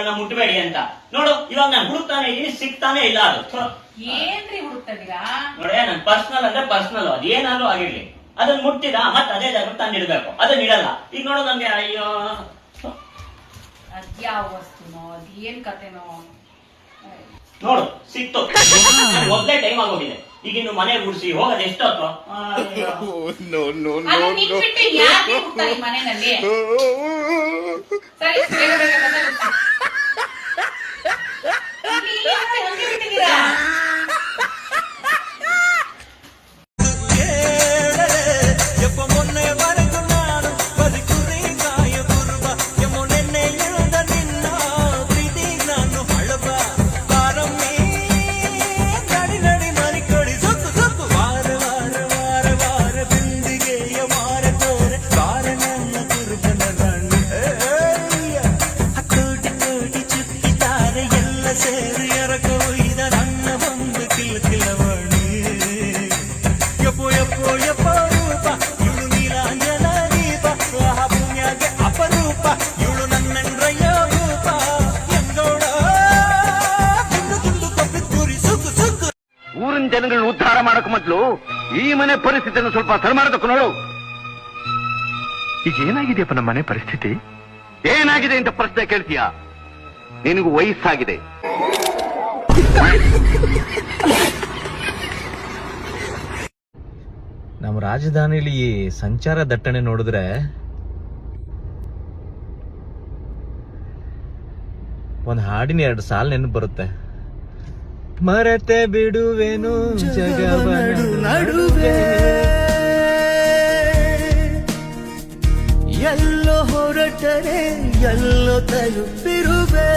ನನ್ನ ಮುಟ್ಬೇಡಿ ಅಂತ. ನೋಡು ಇವಾಗ ನಾನು ಹುಡುಕ್ತಾನೆ ಇದೀನಿ, ಸಿಗ್ತಾನೆ ಇಲ್ಲ ಅದು. ಏನ್ರಿ ಹುಡುಕ್ತಾಯಿದ್ದೀರಾ? ನೋಡಿ ನನ್ ಪರ್ಸನಲ್ ಅಂದ್ರೆ ಪರ್ಸನಲ್, ಅದು ಏನಾದ್ರು ಆಗಿರ್ಲಿ, ಅದನ್ನ ಮುಟ್ಟಿದ ಮತ್ತೆ ಅದೇ ಜಾಗ ತಂದಿಡ್ಬೇಕು, ಅದನ್ನ ಇಡಲ್ಲ. ಈಗ ನೋಡು ನನ್ಗೆ ಅಯ್ಯೋ ಅದ್ಯಾವ ವಸ್ತುನೋ ಅದೇನ್ ಕತೆನೋ. ನೋಡು ಸಿಕ್ತು, ಮೊದ್ಲೇ ಟೈಮ್ ಆಗೋಗಿದೆ. ಈಗ ಇನ್ನು ಮನೆ ಗುಡಿಸಿ ಹೋಗೋದು ಎಷ್ಟೊತ್ತು? ಯಾಕೆ ಹುಡುಕ್ತಾರೆ ಈ ಮನೆಯಲ್ಲಿ? ಸರಿ ಬೇಗ ಬೇಗ ಕತೆ ಹುಡುಕ್ತಾರೆ. ಹಂಗೆ ಬಿಟ್ಟಿದ್ದೀರಾ? ಊರಿನ ಜನಗಳನ್ನ ಉದ್ಧಾರ ಮಾಡಕ್ ಮೊದಲು ಈ ಮನೆ ಪರಿಸ್ಥಿತಿಯನ್ನು ಸ್ವಲ್ಪ ಸರಿ ಮಾಡಬೇಕು ನೋಡು. ಈಗ ಏನಾಗಿದೆಯಪ್ಪ ನಮ್ಮ ಮನೆ ಪರಿಸ್ಥಿತಿ? ಏನಾಗಿದೆ ಅಂತ ಪ್ರಶ್ನೆ ಕೇಳ್ತೀಯ? ನಿನಗೂ ವಯಸ್ಸಾಗಿದೆ. ನಮ್ಮ ರಾಜಧಾನಿಲಿ ಈ ಸಂಚಾರ ದಟ್ಟಣೆ ನೋಡಿದ್ರೆ ಒಂದ್ ಹಾಡಿನ 2 ಸಾಲ್ ನೆನಪು ಬರುತ್ತೆ. ಮರೆತೆ ಬಿಡುವೆನು ಜಗವ ನಡುವೆ, ಎಲ್ಲೋ ಹೊರಟರೆ ಎಲ್ಲೋ ತಲುಪಿರುವೆ.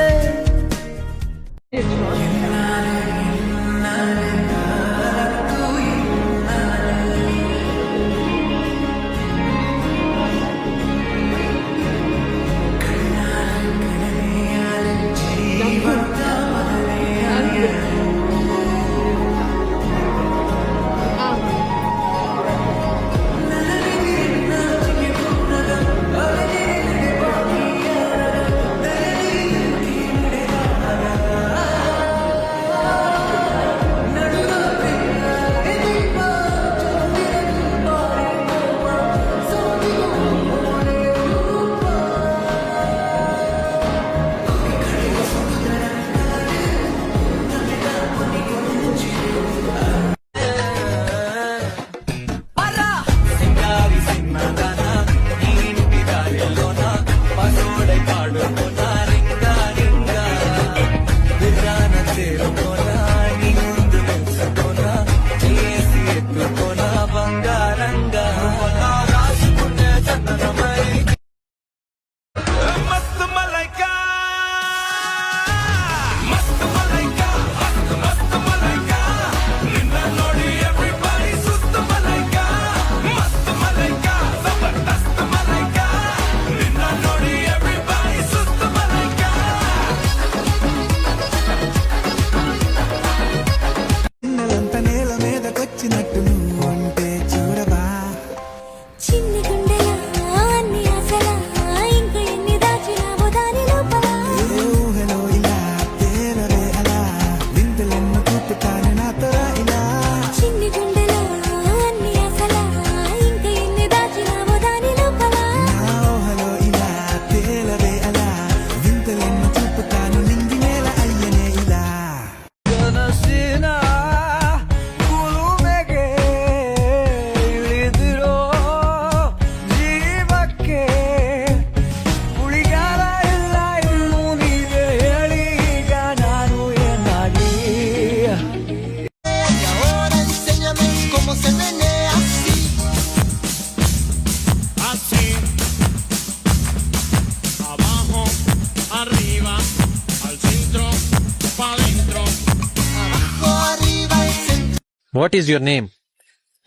What is your name?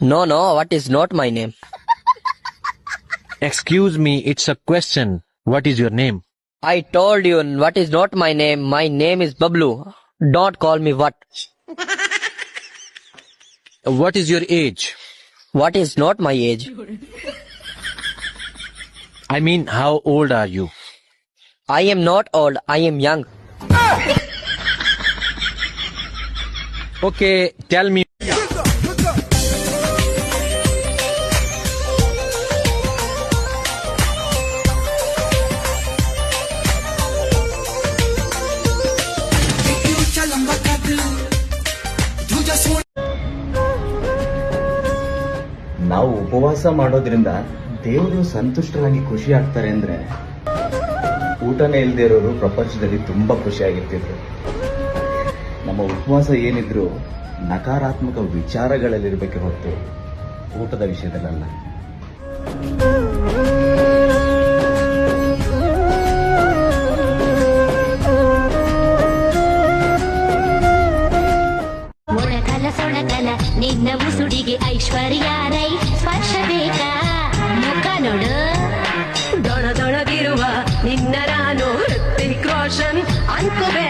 No, what is not my name? Excuse me, it's a question. What is your name? I told you what is not my name. My name is Bablu. Don't call me what. What is your age? What is not my age? I mean, how old are you? I am not old. I am young. Okay tell me. ನಾವು ಉಪವಾಸ ಮಾಡೋದ್ರಿಂದ ದೇವರು ಸಂತುಷ್ಟರಾಗಿ ಖುಷಿ ಆಗ್ತಾರೆ ಅಂದ್ರೆ ಊಟನೇ ಇಲ್ಲದೆ ಇರೋರು ಪ್ರಪಂಚದಲ್ಲಿ ತುಂಬಾ ಖುಷಿಯಾಗಿರ್ತಿದ್ರು. ನಮ್ಮ ಉಪವಾಸ ಏನಿದ್ರು ನಕಾರಾತ್ಮಕ ವಿಚಾರಗಳಲ್ಲಿರ್ಬೇಕೆ ಹೊರತು ಊಟದ ವಿಷಯದಲ್ಲ. ಸೊಳಕಲ ನಿನ್ನ ಉಸುಡಿಗೆ ಐಶ್ವರ್ಯ ರೈ ಸ್ಪರ್ಶ ಬೇಕಾ? ಮುಖ ನೋಡು ದೊಣದೊಣಗಿರುವ ನಿನ್ನ ನಾನು ಹೃತಿಕ್ ರೋಷನ್ ಅನ್ಕೋಬೇಕು.